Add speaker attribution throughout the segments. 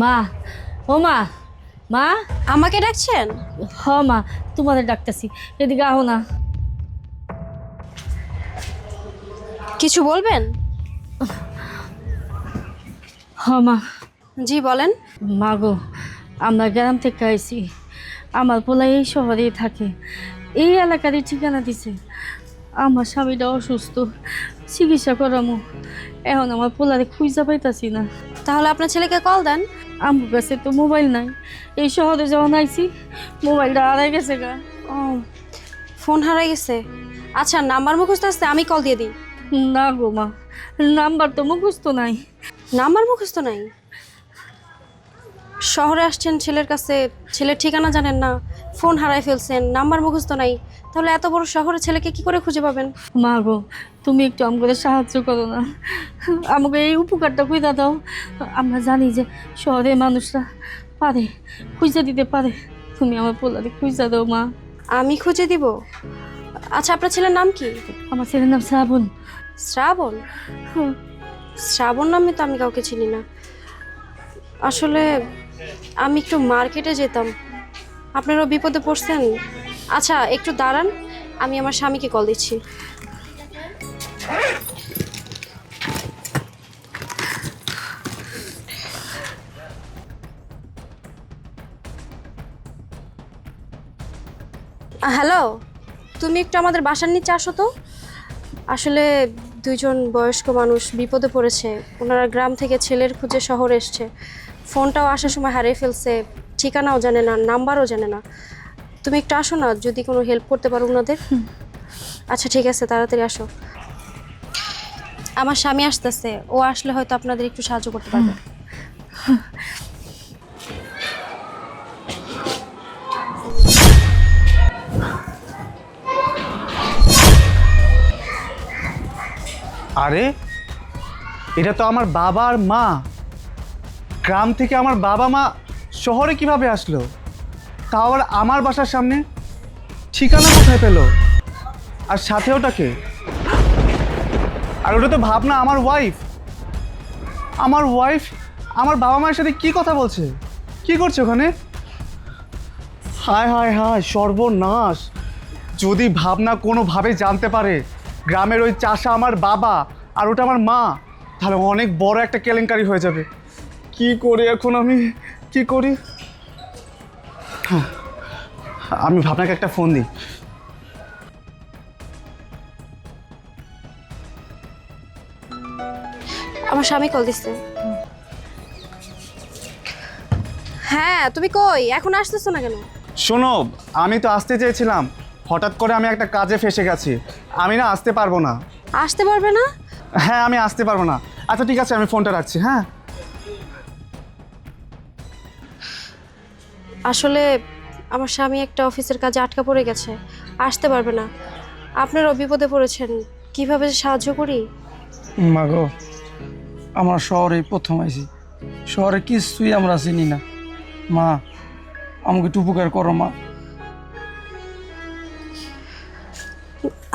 Speaker 1: মা, ও মা, মা।
Speaker 2: আমাকে ডাকছেন?
Speaker 1: হ মা, তোমাদের ডাকতেছি, এদিকে আহো না।
Speaker 2: কিছু বলবেন?
Speaker 1: হ মা।
Speaker 2: জি বলেন।
Speaker 1: মা গো, আমরা গ্রাম থেকে আইছি। আমার পোলা এই শহরেই থাকে, এই এলাকারই ঠিকানা দিছে। আমার স্বামীটা অসুস্থ, চিকিৎসা করামো। এখন আমার পোলারে খুঁজা পাইতাছি না।
Speaker 2: তাহলে আপনার ছেলেকে কল দেন।
Speaker 1: আমার কাছে তো মোবাইল নাই, এই শহরে যখন আইছি মোবাইলটা হারাই গেছে গা।
Speaker 2: ও, ফোন হারাই গেছে। আচ্ছা, নাম্বার মুখস্থ আছে, আমি কল দিয়ে দিই।
Speaker 1: না গো মা, নাম্বার তো মুখস্থ নাই।
Speaker 2: নাম্বার মুখস্থ নাই? শহরে আসছেন ছেলের কাছে, ছেলের ঠিকানা জানেন না, ফোন হারাই ফেলছেন, নাম্বার মুখস্থ নাই, তাহলে এত বড় শহরে ছেলেকে কি করে খুঁজে পাবেন?
Speaker 1: মা গো, তুমি একটু আমাকে সাহায্য করো না, আমাকে এই উপকারটা কইরা দাও। আমরা জানি যে শহরের মানুষরা পারে, খুঁজে দিতে পারে। তুমি আমার পোলারে খুঁজা দাও মা।
Speaker 2: আমি খুঁজে দিব? আচ্ছা, আপনার ছেলের নাম কি?
Speaker 1: আমার ছেলের নাম শ্রাবণ।
Speaker 2: শ্রাবণ?
Speaker 1: হুম।
Speaker 2: শ্রাবণ নামে তো আমি কাউকে চিনি না। আসলে আমি একটু মার্কেটে যেতাম। আপনারাও বিপদে পড়ছেন? আচ্ছা, একটু দাঁড়ান, আমি আমার স্বামীকে কল দিচ্ছি। হ্যালো, তুমি একটু আমাদের বাসার নিচে আসো তো। আসলে দুইজন বয়স্ক মানুষ বিপদে পড়েছে। ওনারা গ্রাম থেকে ছেলের খুঁজে শহরে এসছে। ফোনটাও আসার সময় হারিয়ে ফেলছে, ঠিকানাও জানে না, নাম্বারও জানে না। তুমি একটু আসো না, যদি কোনো হেল্প করতে পারো ওনাদের। আচ্ছা ঠিক আছে, তাড়াতাড়ি আসো। আমার স্বামী আসতেছে, ও আসলে হয়তো আপনাদের একটু সাহায্য করতে পারবে।
Speaker 3: আরে, এটা তো আমার বাবা আর মা। গ্রাম থেকে আমার বাবা মা শহরে কিভাবে আসলো? তাও আবার আমার বাসার সামনে। ঠিকানা কোথায় পেলো? আর সাথে ওটাকে? আর ওটা তো ভাবনা, আমার ওয়াইফ। আমার ওয়াইফ আমার বাবা মায়ের সাথে কি কথা বলছে? কি করছে ওখানে? হায় হায় হায়, সর্বনাশ! যদি ভাবনা কোনোভাবে জানতে পারে গ্রামের ওই চাষা আমার বাবা আর ওটা আমার মা, তাহলে অনেক বড় একটা কেলেঙ্কারি হয়ে যাবে। কি করি এখন আমি, কি করি? হ্যাঁ, আমি ভাবনাকে একটা ফোন দিই।
Speaker 2: আমার স্বামী কল দিচ্ছে। হ্যাঁ, তুমি কই? এখন আসতেছো না কেন?
Speaker 3: শোনো, আমি তো আসতে চেয়েছিলাম, হঠাৎ করে আমি একটা কাজে ফেসে গেছি। আমি না আসতে পারবো না।
Speaker 2: আসতে পারবে না?
Speaker 3: হ্যাঁ, আমি আসতে পারবো না। আচ্ছা ঠিক আছে, আমি ফোনটা রাখছি। হ্যাঁ,
Speaker 2: আসলে আমার স্বামী একটা অফিসের কাজে আটকা পড়ে গেছে, আসতে পারবে না। আপনারাও বিপদে পড়েছেন, কিভাবে যে সাহায্য করি।
Speaker 4: মা গো, আমরা শহরে প্রথম আইছি, শহরে কিছুই আমরা চিনি না। মা, আমাকে একটু উপকার করো মা।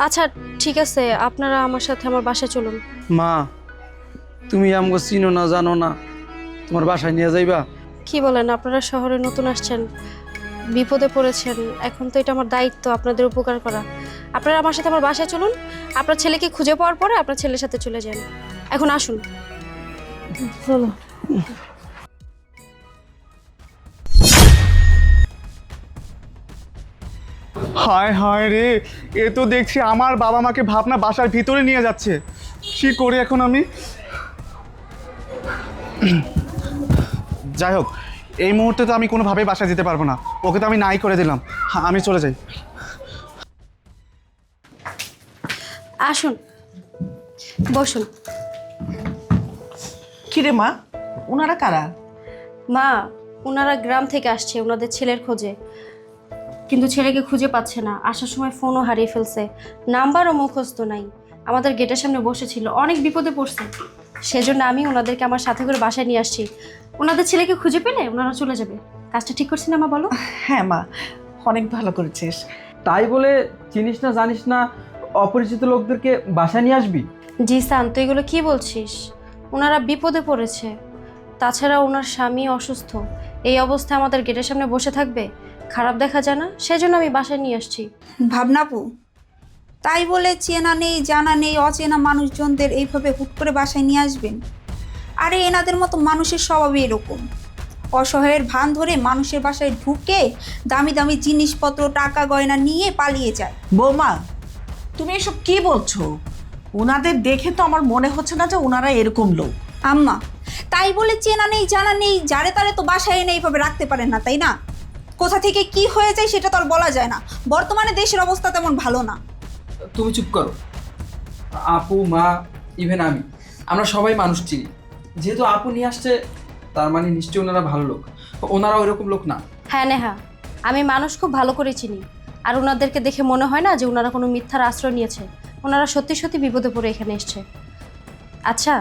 Speaker 2: আচ্ছা ঠিক আছে, আপনারা আমার সাথে আমার বাসায় চলুন।
Speaker 4: মা, তুমি আমাকে চিনো না, জানো না, তোমার বাসায় নিয়ে যাইবা?
Speaker 2: কি বলেন, আপনারা শহরে নতুন আসছেন, বিপদে পড়েছেন, এখন তো এটা আমার দায়িত্ব আপনাদের উপকার করা। আপনারা আমার সাথে আমার বাসায় চলুন, আপনার ছেলেকে খুঁজে পাওয়ার পরে আপনার ছেলের সাথে চলে যান। এখন আসুন।
Speaker 1: চলো।
Speaker 3: হায় হায় রে, এ তো দেখছি আমার বাবা মাকে ভাবনা বাসার ভিতরে নিয়ে যাচ্ছে। কি করি এখন আমি? যাই হোক, এই মুহূর্তে তো আমি কোনোভাবেই বাসায় যেতে পারবো না। ওকে তো আমি নাই করে দিলাম। হ্যাঁ, আমি চলে যাই।
Speaker 2: আসুন, বসুন।
Speaker 5: কিরে মা, ওনারা কারা?
Speaker 2: মা, ওনারা গ্রাম থেকে আসছে ওনাদের ছেলের খোঁজে, কিন্তু ছেলেকে খুঁজে পাচ্ছে না। আসার সময় ফোনও হারিয়ে ফেলছে, নাম্বারও মুখস্থ নাই। আমাদের গেটের সামনে বসেছিল, অনেক বিপদে পড়ছে। সেজন্য আমি ওনাদেরকে আমার সাথে করে বাসায় নিয়ে আসছি। ওনাদের ছেলেকে খুঁজে পেলে ওনারা চলে যাবে। কাজটা ঠিক করছি না মা, বলো?
Speaker 5: হ্যাঁ মা, অনেক ভালো করেছিস।
Speaker 4: তাই বলে চিনিস না জানিস না অপরিচিত লোকদেরকে বাসায় নিয়ে আসবি?
Speaker 2: জি সান, তুই এগুলো কি বলছিস? ওনারা বিপদে পড়েছে, তাছাড়া ওনার স্বামী অসুস্থ, এই অবস্থায় আমাদের গেটের সামনে বসে থাকবে, খারাপ দেখা যায় না? সেজন্য আমি বাসায় নিয়ে আসছি।
Speaker 6: ভাবনাপু, তাই বলে চেনা নেই জানা নেই অচেনা মানুষজনদের এইভাবে হুট করে বাসায় নিয়ে আসবেন? আরে এনাদের মতো মানুষের স্বভাবই এরকম, অসহায়ের ভান ধরে মানুষের বাসায় ঢুকে দামি দামি জিনিসপত্র টাকা গয়না নিয়ে পালিয়ে যায়।
Speaker 5: বৌমা, তুমি এসব কি বলছো? ওনাদের দেখে তো আমার মনে হচ্ছে না যে ওনারা এরকম লোক।
Speaker 6: আম্মা, তাই বলে চেনা নেই জানা নেই যারে তারে তো বাসায় এনে এইভাবে রাখতে পারেন না, তাই না? কোথা থেকে কি হয়ে যায় সেটা তো আর বলা যায় না। বর্তমানে দেশের অবস্থা তেমন ভালো না।
Speaker 7: তুমি চুপ করো। আপু, মা, ইভেন আমরা সবাই মানুষ চিনি। যেহেতু আপু নিয়ে আসছে, তার মানে নিশ্চয়ই ওনারা ভালো লোক। ওনারা ওইরকম লোক না।
Speaker 2: হ্যাঁ নেহা, আমি মানুষ খুব ভালো করে চিনি, আর ওনাদেরকে দেখে মনে হয় না যে ওনারা কোনো মিথ্যার আশ্রয় নিয়েছে। ওনারা সত্যি সত্যি বিপদে পড়ে এখানে এসছে। আচ্ছা,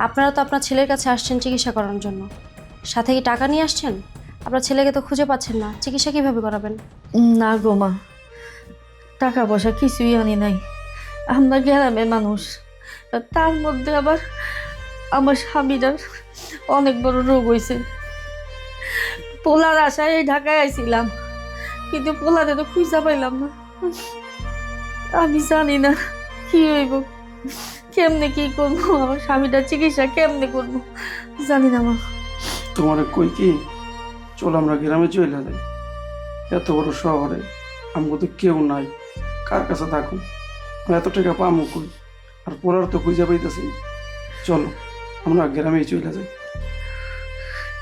Speaker 2: আপনারা তো আপনার ছেলের কাছে আসছেন চিকিৎসা করানোর জন্য, সাথে কি টাকা নিয়ে আসছেন? আপনার ছেলেকে তো খুঁজে পাচ্ছেন না, চিকিৎসা কীভাবে করাবেন?
Speaker 1: না গো মা, টাকা পয়সা কিছুই আনি নাই। আমরা গ্রামের মানুষ, তার মধ্যে আবার আমার স্বামীটার অনেক বড় রোগ হয়েছে। পোলার আশায় এই ঢাকায় আইছিলাম, কিন্তু পোলারে তো খুঁজা পাইলাম না। আমি জানি না কি হইব, কেমনে কি করবো, আমার স্বামীটার চিকিৎসা কেমনে করবো জানি না মা।
Speaker 4: তোমার কই কি, চল আমরা গ্রামে চলে যাই। এত বড় শহরে আমাকে তো কেউ নাই, কার কাছে থাকুন? এত টাকা পামো কই? আর পড়ার তো খুঁজে পাইতেছি। চলো আমরা গ্রামে চলে যাই।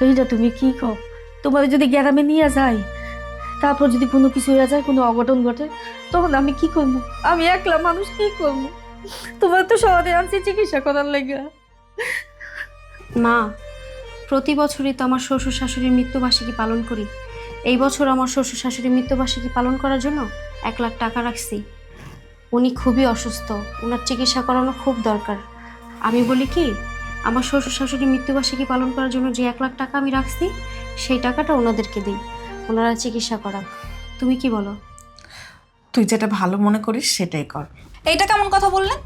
Speaker 1: এইটা তুমি কি কও? তোমার যদি গ্রামে নিয়ে যায়, তারপর যদি কোনো কিছু হয়ে যায়, কোনো অঘটন ঘটে, তখন আমি কি করবো? আমি একলা মানুষ, কি করবো? তোমার তো শহরে আনছি চিকিৎসা করার লেগে।
Speaker 2: মা, প্রতি বছরই তো আমার শ্বশুর শাশুড়ির মৃত্যুবার্ষিকী পালন করি। এই বছর আমার শ্বশুর শাশুড়ির মৃত্যুবার্ষিকী পালন করার জন্য 1 লাখ টাকা রাখছি। উনি খুবই অসুস্থ, ওনার চিকিৎসা করানো খুব দরকার। আমি বলি কি, আমার শ্বশুর শাশুড়ির মৃত্যুবার্ষিকী পালন করার জন্য যে 1 লাখ টাকা আমি রাখছি, সেই টাকাটা ওনাদেরকে দিই, ওনারা চিকিৎসা করাক। তুমি কি বলো?
Speaker 5: তুই যেটা ভালো মনে করিস সেটাই কর।
Speaker 6: এইটা কেমন কথা বললেন?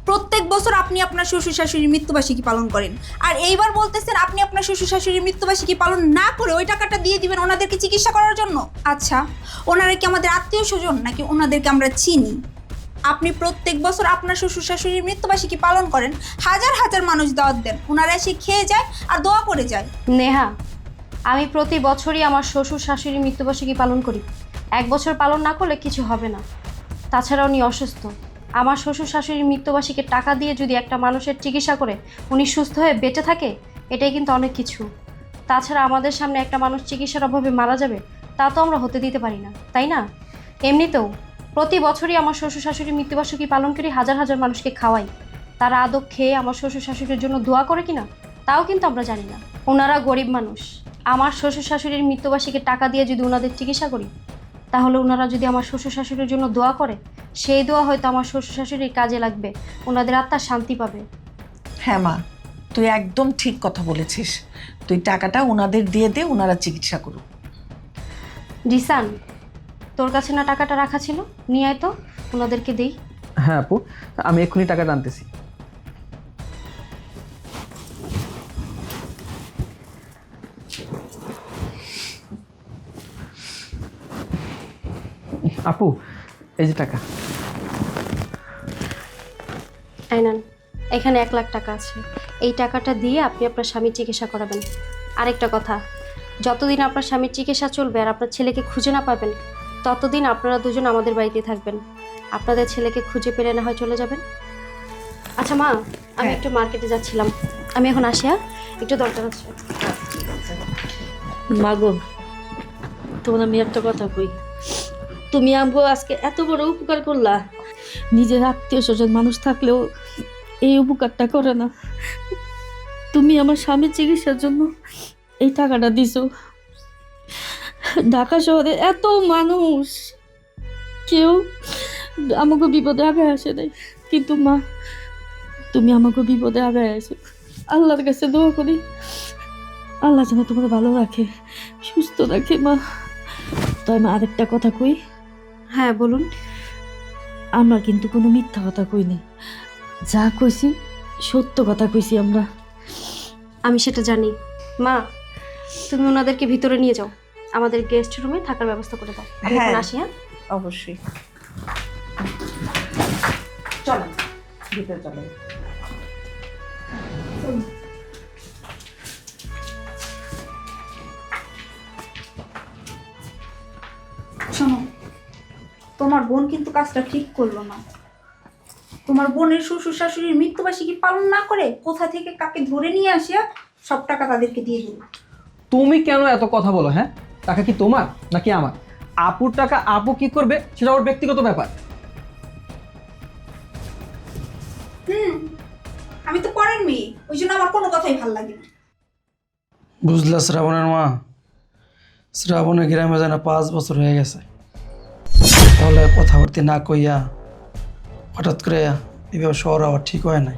Speaker 6: প্রত্যেক বছর আপনি আপনার শ্বশুর শাশুড়ির মৃত্যুবার্ষিকী পালন করেন, আর এইবার বলতেছেন আপনি আপনার শ্বশুর শাশুড়ির মৃত্যুবার্ষিকী পালন না করে ওই টাকাটা দিয়ে দিবেন ওনাদেরকে চিকিৎসা করার জন্য। আচ্ছা, ওনারা কি আমাদের আত্মীয় স্বজন নাকি ওনাদেরকে আমরা চিনি? আপনি প্রত্যেক বছর আপনার শ্বশুর শাশুড়ির মৃত্যুবার্ষিকী পালন করেন, হাজার হাজার মানুষ দাওয়াত দেন, ওনারা এসে খেয়ে যায় আর দোয়া করে যায়।
Speaker 2: নেহা, আমি প্রতি বছরই আমার শ্বশুর শাশুড়ির মৃত্যুবার্ষিকী পালন করি। 1 বছর পালন না করলে কিছু হবে না। তাছাড়া উনি অসুস্থ, আমার শ্বশুর শাশুড়ির মৃত্যুবার্ষিকীর টাকা দিয়ে যদি একটা মানুষের চিকিৎসা করে উনি সুস্থ হয়ে বেঁচে থাকে, এটাই কিন্তু অনেক কিছু। তাছাড়া আমাদের সামনে একটা মানুষ চিকিৎসার অভাবে মারা যাবে, তা তো আমরা হতে দিতে পারি না, তাই না? এমনিতেও প্রতি বছরই আমার শ্বশুর শাশুড়ির মৃত্যুবার্ষিকী পালন করি, হাজার হাজার মানুষকে খাওয়াই। তারা আদব খেয়ে আমার শ্বশুর শাশুড়ির জন্য দোয়া করে কিনা তাও কিন্তু আমরা জানি না। ওনারা গরিব মানুষ, আমার শ্বশুর শাশুড়ির মৃত্যুবার্ষিকীর টাকা দিয়ে যদি ওনাদের চিকিৎসা করি, তাহলে ওনারা যদি আমার শ্বশুর শাশুড়ির জন্য দোয়া করে, সেই দোয়া হয়তো আমার শ্বশুর শাশুড়ির কাজে লাগবে, ওনাদের আত্মার শান্তি পাবে।
Speaker 5: হ্যাঁ মা, তুই একদম ঠিক কথা বলেছিস। তুই টাকাটা ওনাদের দিয়ে দে, ওনারা চিকিৎসা করুক।
Speaker 2: রিসান, তোর কাছে না টাকাটা রাখা ছিল, নিয়ে আয় তো, ওনাদেরকে দিই।
Speaker 7: হ্যাঁ আপু, আমি এক্ষুনি টাকাটা আনতেছি। আপু, এই যে টাকা।
Speaker 2: আইনান, এখানে 1 লাখ টাকা আছে, এই টাকাটা দিয়ে আপনি আপনার স্বামীর চিকিৎসা করাবেন। আরেকটা কথা, যতদিন আপনার স্বামীর চিকিৎসা চলবে আর আপনার ছেলেকে খুঁজে না পাবেন, ততদিন আপনারা দুজন আমাদের বাড়িতে থাকবেন। আপনাদের ছেলেকে খুঁজে পেলে না হয় চলে যাবেন। আচ্ছা মা, আমি একটু মার্কেটে যাচ্ছিলাম, আমি এখন আসি। হ্যাঁ, একটু দরকার আছে।
Speaker 1: মাগো, তোমার আমি একটা কথা কই, তুমি আমগো আজকে এত বড় উপকার করলা, নিজের আত্মীয় স্বজন মানুষ থাকলেও এই উপকারটা করে না। তুমি আমার স্বামীর চিকিৎসার জন্য এই টাকাটা দিছো। ঢাকা শহরে এত মানুষ, কেউ আমাকে বিপদে আগায় আসে নাই, কিন্তু মা, তুমি আমাকে বিপদে আগায় আসো। আল্লাহর কাছে দোয়া করি, আল্লাহ যেন তোমার ভালো রাখে, সুস্থ রাখে মা। তাই মা, আরেকটা কথা কই।
Speaker 2: হ্যাঁ বলুন।
Speaker 1: আমরা কিন্তু কোনো মিথ্যা কথা কইনি, যা কইছি সত্য কথা কইছি আমরা।
Speaker 2: আমি সেটা জানি। মা, তুমি ওনাদেরকে ভিতরে নিয়ে যাও, আমাদের গেস্ট রুমে থাকার ব্যবস্থা করে দাও। আমি এখন আসি। হ্যাঁ,
Speaker 5: অবশ্যই। চলো ভিতরে চলো।
Speaker 6: শোনো, তোমার বোন কিন্তু কাজটা ঠিক করলো না। তোমার বোনের শ্বশুর শাশুড়ির মৃত্যুবার্ষিকী পালন না করে কোথা থেকে কাকে ধরে নিয়ে আসিয়া সব টাকা তাদেরকে দিয়ে দিল।
Speaker 7: তুমি কেন এত কথা বলো? হ্যাঁ, টাকা কি তোমার নাকি আমার? আপুর টাকা আপু কি করবে সেটা ওর ব্যক্তিগত ব্যাপার।
Speaker 6: আমি তো পরের মেয়ে, ওই জন্য আমার কোনো কথাই ভাল লাগে না।
Speaker 4: বুঝলা শ্রাবণের মা, শ্রাবণের গ্রামে যায় না 5 বছর হয়ে গেছে। তাহলে কথাবার্তি না কইয়া হঠাৎ করে এভাবে শহর আবার ঠিক হয় নাই।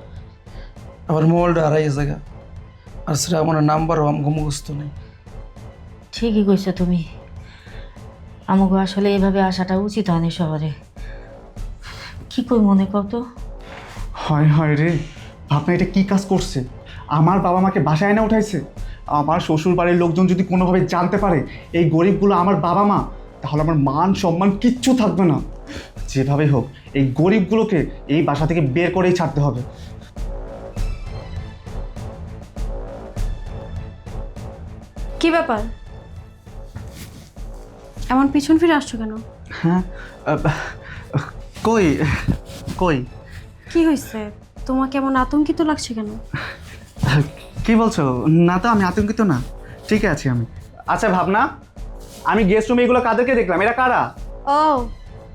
Speaker 4: আবার মোবাইলটা হারাই জায়গা, আর শ্রাবণের নাম্বারও আমাকে মুখস্থ নেই।
Speaker 1: ঠিকই কইছো তুমি, আমাকে আসলে এভাবে আসাটা উচিত হয়নি শহরে। কি কই মনে কর তো?
Speaker 3: হয় হয় রে, ভাবনা এটা কি কাজ করছে? আমার বাবা মাকে বাসায় না উঠাইছে। আমার শ্বশুর বাড়ির লোকজন যদি কোনোভাবে জানতে পারে এই গরিবগুলো আমার বাবা মা, তাহলে আমার মান সম্মান কিচ্ছু থাকবে না। যেভাবেই হোক এই গরিবগুলোকে এই বাসা থেকে বের করেই ছাড়তে হবে।
Speaker 2: কি ব্যাপার, এমন পিছন ফিরে আসছো কেন?
Speaker 3: হ্যাঁ, কই কই
Speaker 2: কি হয়েছে? তোমাকে এমন আতঙ্কিত লাগছে কেন?
Speaker 3: কি বলছো? না তো, আমি আতঙ্কিত না, ঠিক আছে আমি। আচ্ছা ভাবনা, আমি গেস্ট রুমে এগুলো কাদেরকে দেখলাম? এরা কারা?
Speaker 2: ও,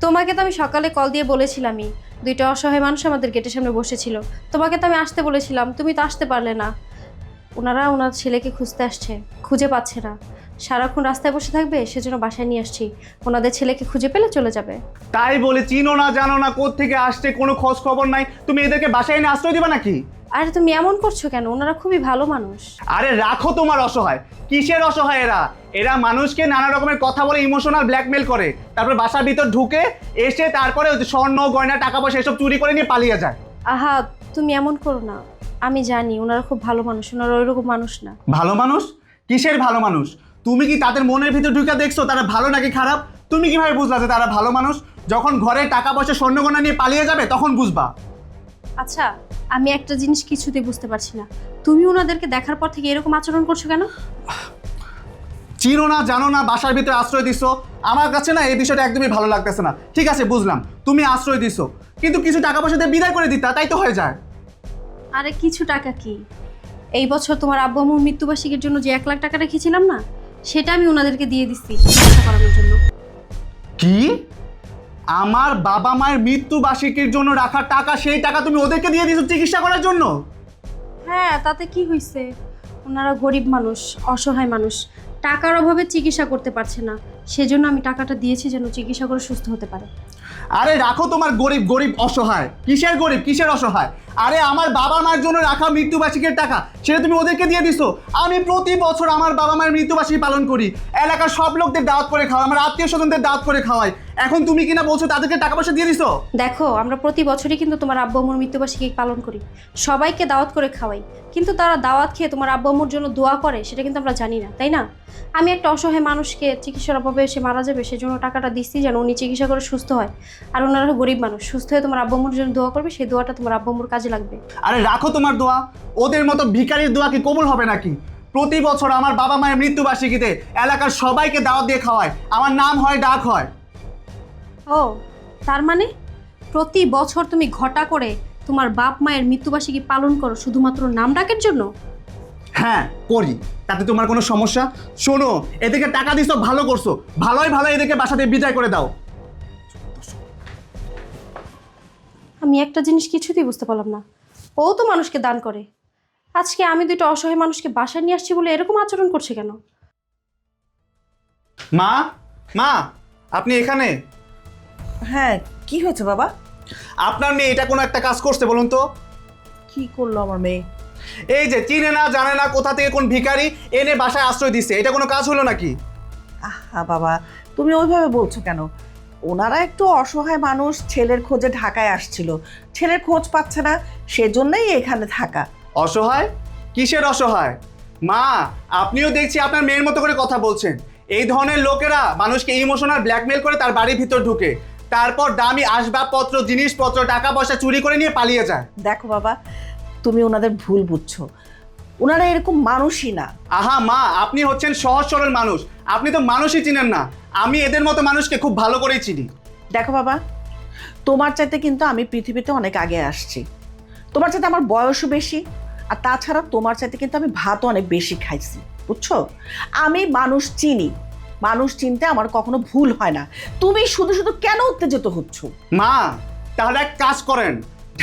Speaker 2: তোমাকে তো আমি সকালে কল দিয়ে বলেছিলামই, 2টা অসহায় মানুষ আমাদের গেটের সামনে বসেছিল। তোমাকে তো আমি আসতে বলেছিলাম, তুমি তো আসতে পারলে না। ওনারা ওনার ছেলেকে খুঁজতে আসছে, খুঁজে পাচ্ছে না। সারাক্ষণ রাস্তায় বসে থাকবে, সেজন্য বাসায় নিয়ে আসছি। ওনাদের ছেলেকে খুঁজে পেলে চলে যাবে।
Speaker 3: তাই বলে চিনো না জানো না কোত্থেকে আসছে, কোনো খোঁজ খবর নাই, তুমি এদেরকে বাসায় এনে আশ্রয় দিবা নাকি?
Speaker 2: আরে তুমি এমন করছো কেন? ওনারা খুবই ভালো মানুষ।
Speaker 3: আরে রাখো তোমার অসহায়। কিসের অসহায় এরা? এরা মানুষকে নানা রকমের কথা বলে ইমোশনাল ব্ল্যাকমেল করে, তারপর বাসার ভিতর ঢুকে এসে তারপরে ওই যে স্বর্ণ গয়না টাকা পয়সা এসব চুরি করে নিয়ে পালিয়ে যায়।
Speaker 2: আহা, তুমি এমন করো না। আমি জানি ওনারা খুব ভালো মানুষ, ওনারা ওইরকম মানুষ না।
Speaker 3: ভালো মানুষ? কিসের ভালো মানুষ? তুমি কি তাদের মনের ভিতর ঢুকে দেখছো তারা ভালো নাকি খারাপ? তুমি কিভাবে বুঝলা যে তারা ভালো মানুষ? যখন ঘরে টাকা পয়সা স্বর্ণ গয়না নিয়ে পালিয়ে যাবে তখন বুঝবা।
Speaker 2: আচ্ছা, আমি একটা জিনিস কিছুতেই বুঝতে পারছি না, তুমি ওনাদেরকে দেখার পর থেকে এরকম আচরণ করছো কেন?
Speaker 3: চিনো না জানো না বাসার ভিতরে আশ্রয় দিছো। আমার কাছে না এই বিষয়টা একদমই ভালো লাগতেছে না। ঠিক আছে বুঝলাম তুমি আশ্রয় দিছো, কিন্তু কিছু টাকা পয়সা দিয়ে বিদায় করে দিতা, তাই তো হয়ে যায়।
Speaker 2: আরে কিছু টাকা কি, এই বছর তোমার আব্বু আম্মুর মৃত্যুবার্ষিকীর জন্য যে 1 লাখ টাকা রেখেছিলাম না, সেটা আমি ওনাদেরকে দিয়ে দিচ্ছি চিকিৎসা করানোর জন্য।
Speaker 3: কি? আমার বাবা মায়ের মৃত্যু বার্ষিকীর জন্য রাখা টাকা, সেই টাকা তুমি ওদেরকে দিয়ে দিয়েছো চিকিৎসা করার জন্য?
Speaker 2: হ্যাঁ, তাতে কি হয়েছে? ওনারা গরিব মানুষ, অসহায় মানুষ, টাকার অভাবে চিকিৎসা করতে পারছে না, সেজন্য আমি টাকাটা দিয়েছি যেন চিকিৎসা করে সুস্থ হতে পারে।
Speaker 3: আরে রাখো তোমার গরিব গরিব অসহায়। কিসের গরিব কিসের অসহায়? আরে আমার বাবা মায়ের জন্য রাখা মৃত্যুবার্ষিকীর টাকা সেটা তুমি ওদেরকে দিয়ে দিছো। আমি প্রতি বছর আমার বাবা মায়ের মৃত্যুবার্ষিকী পালন করি, এলাকার সব লোকদের দাওয়াত করে খাওয়াই, আমার আত্মীয় স্বজনদের দাওয়াত করে খাওয়াই। এখন তুমি কিনা বলছো তাদেরকে টাকা পয়সা দিয়ে দিছো?
Speaker 2: দেখো, আমরা প্রতি বছরই কিন্তু তোমার আব্বু আম্মুর মৃত্যুবার্ষিকী পালন করি, সবাইকে দাওয়াত করে খাওয়াই, কিন্তু তারা দাওয়াত খেয়ে তোমার আব্বু আম্মুর জন্য দোয়া করে সেটা কিন্তু আমরা জানি না, তাই না? আমি একটা অসহায় মানুষকে চিকিৎসার অভাবে এসে মারা যাবে সেজন্য টাকাটা দিচ্ছি যেন উনি চিকিৎসা করে সুস্থ হয়। আর ওনারা গরিব মানুষ, সুস্থ হয়ে তোমার আব্বু আম্মুর জন্য দোয়া করবে, সেই দোয়াটা তোমার আব্বু আম্মুর কাজে লাগবে।
Speaker 3: আরে রাখো তোমার দোয়া, ওদের মতো ভিখারির দোয়া কি কবুল হবে নাকি? প্রতি বছর আমার বাবা মায়ের মৃত্যুবার্ষিকীতে এলাকার সবাইকে দাওয়াত দিয়ে খাওয়ায়, আমার নাম হয় ডাক হয়।
Speaker 2: ও, তার মানে প্রতি বছর তুমি ঘটা করে তোমার বাপ মায়ের মৃত্যুবার্ষিকী পালন করো শুধুমাত্র নাম ডাকের জন্য?
Speaker 3: হ্যাঁ করি, তাতে তোমার কোনো সমস্যা? শোনো, এদেরকে টাকা দিছো ভালো করছো, ভালোই ভালো এদেরকে বাসা থেকে বিদায় করে দাও।
Speaker 2: আমি একটা জিনিস কিছুতেই বুঝতে পারলাম না, ও তো মানুষকে দান করে, আজকে আমি 2টা অসহায় মানুষকে বাসায় নিয়ে আসছি বলে এরকম আচরণ করছে কেন?
Speaker 3: মা, মা, আপনি এখানে?
Speaker 5: হ্যাঁ, কি হয়েছে বাবা?
Speaker 3: আপনার মেয়ে এটা কোনো একটা কাজ করছে বলুন তো?
Speaker 5: কি করলো আমার মেয়ে?
Speaker 3: এই যে চিনে না জানে না কোথা থেকে কোন ভিখারি এনে বাসায় আশ্রয় দিচ্ছে, এটা কোনো কাজ হলো নাকি?
Speaker 5: আহা বাবা, তুমি ওইভাবে বলছো কেন? ওনারা একটু অসহায় মানুষ, ছেলের খোঁজে ঢাকায় আসছিল, ছেলের খোঁজ পাচ্ছে না, সেজন্যই এখানে থাকা।
Speaker 3: অসহায়? কিসের অসহায়? মা, আপনিও দেখছি আপনার মেয়ের মতো করে কথা বলছেন। এই ধরনের লোকেরা মানুষকে ইমোশনাল ব্ল্যাকমেল করে তার বাড়ির ভিতর ঢুকে, তারপর দামি আসবাবপত্র, জিনিসপত্র, টাকা পয়সা চুরি করে নিয়ে পালিয়ে যায়।
Speaker 5: দেখো বাবা, তুমি ওনাদের ভুল বুঝছো। ওনারা এরকম মানুষই না।
Speaker 3: আহা মা, আপনি হচ্ছেন সহজ সরল মানুষ, আপনি তো মানুষই চিনেন না। আমি এদের মতো মানুষকে খুব ভালো করেই চিনি।
Speaker 5: দেখো বাবা, তোমার চাইতে কিন্তু আমি পৃথিবীতে অনেক আগে আসছি। তোমার চাইতে আমার বয়সও বেশি, আর তাছাড়া তোমার চাইতে কিন্তু আমি ভাতও অনেক বেশি খাইছি, বুঝছো? আমি মানুষ চিনি, মানুষ চিনতে আমার কখনো ভুল হয় না। তুমি শুধু শুধু কেন উত্তেজিত হচ্ছ?
Speaker 3: মা, তাহলে এক কাজ করেন,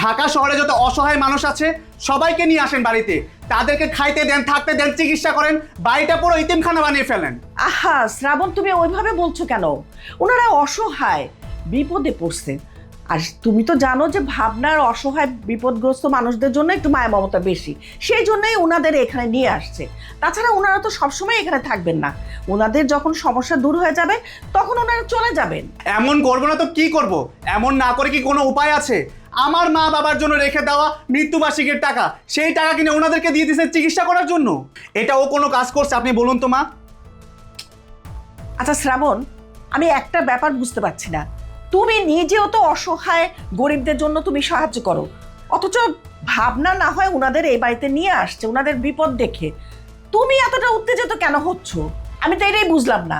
Speaker 3: ঢাকা শহরে যত অসহায় মানুষ আছে সবাইকে নিয়ে আসেন বাড়িতে, তাদেরকে খাইতে দেন, থাকতে দেন, চিকিৎসা করেন, বাড়িটা পুরো ইতিমখানা বানিয়ে ফেলেন।
Speaker 5: আহা শ্রাবণ, তুমি ওইভাবে বলছো কেন? ওনারা অসহায়, বিপদে পড়ছে। আর তুমি তো জানো যে ভাবনার অসহায় বিপদগ্রস্ত মানুষদের জন্য একটু মায়া মমতা বেশি, সেই জন্যই ওনাদের এখানে নিয়ে আসছে। তাছাড়া ওনারা তো সবসময় এখানে থাকবেন না, ওনাদের যখন সমস্যা দূর হয়ে যাবে তখন ওনারা চলে যাবেন।
Speaker 3: এমন করবো না তো কি করব? এমন না করে কি কোনো উপায় আছে? আমার মা বাবার জন্য রেখে দেওয়া মৃত্যুবার্ষিকীর টাকা, সেই টাকা কিনে ওনাদেরকে দিয়ে দিয়েছে চিকিৎসা করার জন্য। এটা ও কোনো কাজ করছে আপনি বলুন তো মা?
Speaker 5: আচ্ছা শ্রাবণ, আমি একটা ব্যাপার বুঝতে পারছি না, তুমি নিজেও তো অসহায় গরিবদের জন্য তুমি সাহায্য করো, অথচ ভাবনা না হয় ওনাদের এই বাড়িতে নিয়ে আসছে ওনাদের বিপদ দেখে, তুমি এতটা উত্তেজিত কেন হচ্ছ? আমি তো এটাই বুঝলাম না,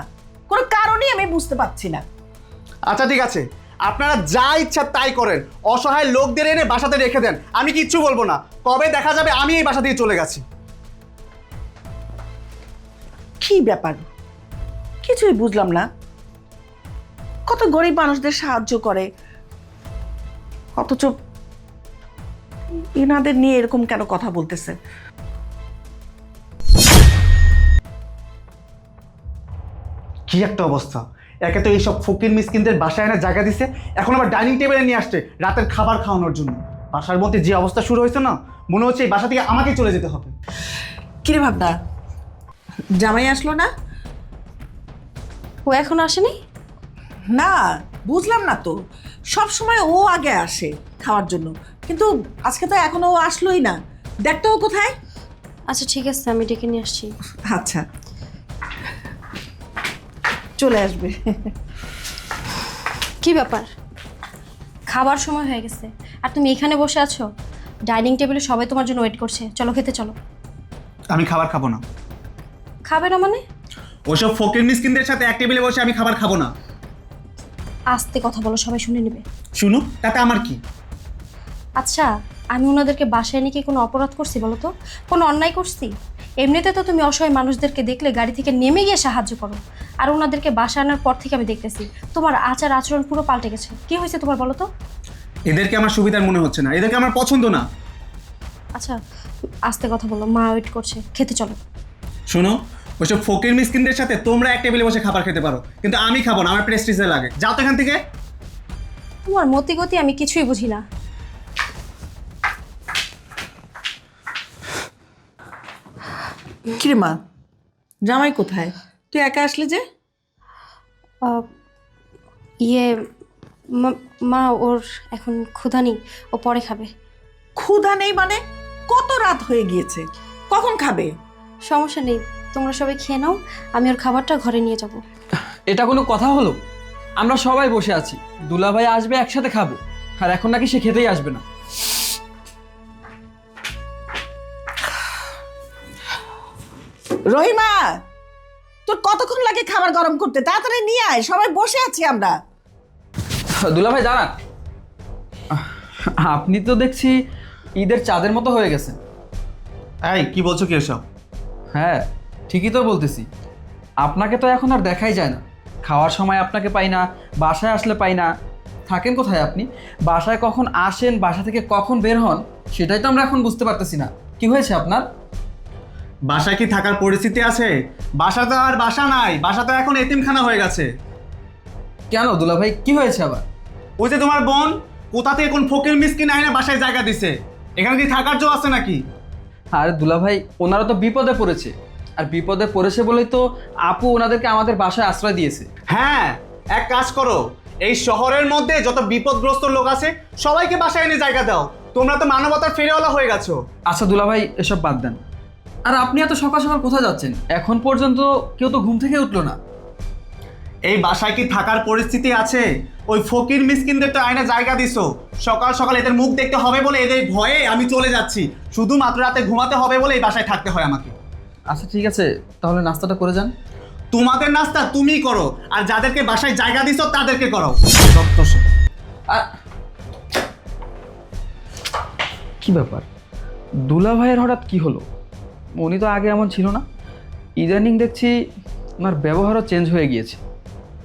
Speaker 5: কোনো কারণেই আমি বুঝতে পারছি না।
Speaker 3: আচ্ছা ঠিক আছে, আপনারা যা ইচ্ছা তাই করেন, অসহায় লোকদের এনে বাসাতে রেখে দেন, আমি কিচ্ছু বলবো না। কবে দেখা যাবে আমি এই বাসা দিয়ে চলে গেছি।
Speaker 5: কি ব্যাপার, কিছুই বুঝলাম না। কত গরিব মানুষদের সাহায্য করে, অথচ এনাদের নিয়ে এরকম কেন কথা বলতেছে?
Speaker 3: কি একটা অবস্থা! একে তো এইসব ফকির মিসকিনদের বাসায় এনে জায়গা দিছে, এখন আবার ডাইনিং টেবিলে নিয়ে আসছে রাতের খাবার খাওয়ানোর জন্য। বাসার মধ্যে যে অবস্থা শুরু হয়েছে না, মনে হচ্ছে এই বাসা থেকে আমাকেই চলে যেতে হবে।
Speaker 5: কিরে ভাবনা, জামাই আসলো না?
Speaker 2: ও এখন আসেনি?
Speaker 5: না, বুঝলাম না তো, সব সময় ও আগে আসে খাওয়ার জন্য, কিন্তু আজকে তো এখনো ও আসলোই না। দেখতো ও কোথায়।
Speaker 2: আচ্ছা ঠিক আছে, আমি ডেকে নিয়ে আসছি।
Speaker 5: আচ্ছা, চলে আসবে।
Speaker 2: কি ব্যাপার, খাবার সময় হয়ে গেছে আর তুমি এখানে বসে আছো? ডাইনিং টেবিলে সবাই তোমার জন্য ওয়েট করছে, চলো খেতে চলো।
Speaker 3: আমি খাবার খাবো না।
Speaker 2: খাবে না মানে?
Speaker 3: ওসব ফকির মিসকিনদের সাথে এক টেবিলে বসে আমি খাবার খাবো না।
Speaker 2: আস্তে কথা বলো, সবাই শুনে নেবে।
Speaker 3: শুনুক, তাতে আমার কি?
Speaker 2: আচ্ছা, আমি ওনাদেরকে বাসায় নিয়ে কি কোনো অপরাধ করছি বলো তো? কোনো অন্যায় করছি? এমনিতে তো তুমি অসহায় মানুষদেরকে দেখলে গাড়ি থেকে নেমে গিয়ে সাহায্য করো, আর ওনাদেরকে বাসা আনার পর থেকে আমি দেখতেছি তোমার আচার আচরণ পুরো পাল্টে গেছে। কি হয়েছে তোমার বলো তো?
Speaker 3: এদেরকে আমার সুবিধার মনে হচ্ছে না, এদেরকে আমার পছন্দ না।
Speaker 2: আচ্ছা আস্তে কথা বলো, মা ওয়েট করছে, খেতে চলো।
Speaker 3: শোনো, ওইসব ফকির মিসকিনদের সাথে তোমরা এক টেবিলে বসে খাবার খেতে পারো, কিন্তু আমি খাবো না, আমার প্রেস্টিজে লাগে। যাও তো এখান থেকে।
Speaker 2: তোমার মতি গতি আমি কিছুই বুঝি না।
Speaker 5: কিরে মা, জামাই কোথায়? তুই একা আসলি যে?
Speaker 2: ইয়ে মা, ওর এখন ক্ষুধা নেই, ও পরে খাবে।
Speaker 5: ক্ষুধা নেই মানে? কত রাত হয়ে গিয়েছে, কখন খাবে?
Speaker 2: সমস্যা নেই, তোমরা সবাই খেয়ে নাও, আমি ওর খাবারটা ঘরে নিয়ে যাব।
Speaker 7: এটা কোনো কথা হলো? আমরা সবাই বসে আছি, দুলাভাই আসবে, একসাথে খাবো, আর এখন নাকি সে খেতেই আসবে না।
Speaker 5: রহিমা, তোর কতক্ষণ লাগে খাবার গরম করতে? তাড়াতাড়ি নিয়ে আয়, সবাই বসে আছি আমরা।
Speaker 7: দুলাভাই দাঁড়ান, আপনি তো দেখছি ঈদের চাঁদের মতো হয়ে গেছেন।
Speaker 3: এই কি বলছো কি এসব?
Speaker 7: হ্যাঁ ঠিকই তো বলতেছি, আপনাকে তো এখন আর দেখাই যায় না। খাওয়ার সময় আপনাকে পাই না, বাসায় আসলে পাই না। থাকেন কোথায় আপনি? বাসায় কখন আসেন, বাসা থেকে কখন বের হন, সেটাই তো আমরা এখন বুঝতে পারতেছি না। কি হয়েছে আপনার?
Speaker 3: বাসায় কি থাকার পরিস্থিতি আছে? বাসা তো আর বাসা নাই, বাসা তো এখন এতিমখানা হয়ে গেছে।
Speaker 7: কেন দুলাভাই, কি হয়েছে আবার?
Speaker 3: ওই যে তোমার বোন কোথা থেকে কোন ফকির মিসকিন আইনা বাসায় জায়গা দিছে, এখানে কি থাকার জো আছে নাকি?
Speaker 7: আর দুলাভাই, ওনারা তো বিপদে পড়েছে, আর বিপদে পড়েছে বলেই তো আপু ওনাদেরকে আমাদের বাসায় আশ্রয় দিয়েছে।
Speaker 3: হ্যাঁ, এক কাজ করো, এই শহরের মধ্যে যত বিপদগ্রস্ত লোক আছে সবাইকে বাসায় এনে জায়গা দাও। তোমরা তো মানবতার ফেরিওয়ালা হয়ে গেছো।
Speaker 7: আচ্ছা দুলাভাই, এসব বাদ দেন। আর আপনি এত সকাল সকাল কোথায় যাচ্ছেন? এখন পর্যন্ত কেউ তো ঘুম থেকে উঠলো না।
Speaker 3: এই বাসায় কি থাকার পরিস্থিতি আছে? ওই ফকির মিসকিনদের তো আয়না জায়গা দিছো। সকাল সকাল এদের মুখ দেখতে হবে বলে এদের ভয়ে আমি চলে যাচ্ছি। শুধুমাত্র রাতে ঘুমাতে হবে বলে এই বাসায় থাকতে হয় আমাকে।
Speaker 7: আচ্ছা ঠিক আছে, তাহলে নাস্তাটা করে যান।
Speaker 3: তোমাদের নাস্তা তুমিই করো, আর যাদেরকে বাসায় জায়গা দিছো তাদেরকে করো।
Speaker 7: আর কি ব্যাপার, দুলা ভাইয়ের হঠাৎ কি হলো? উনি তো আগে এমন ছিল না। ইদানিং দেখছি ওনার ব্যবহারও চেঞ্জ হয়ে গিয়েছে।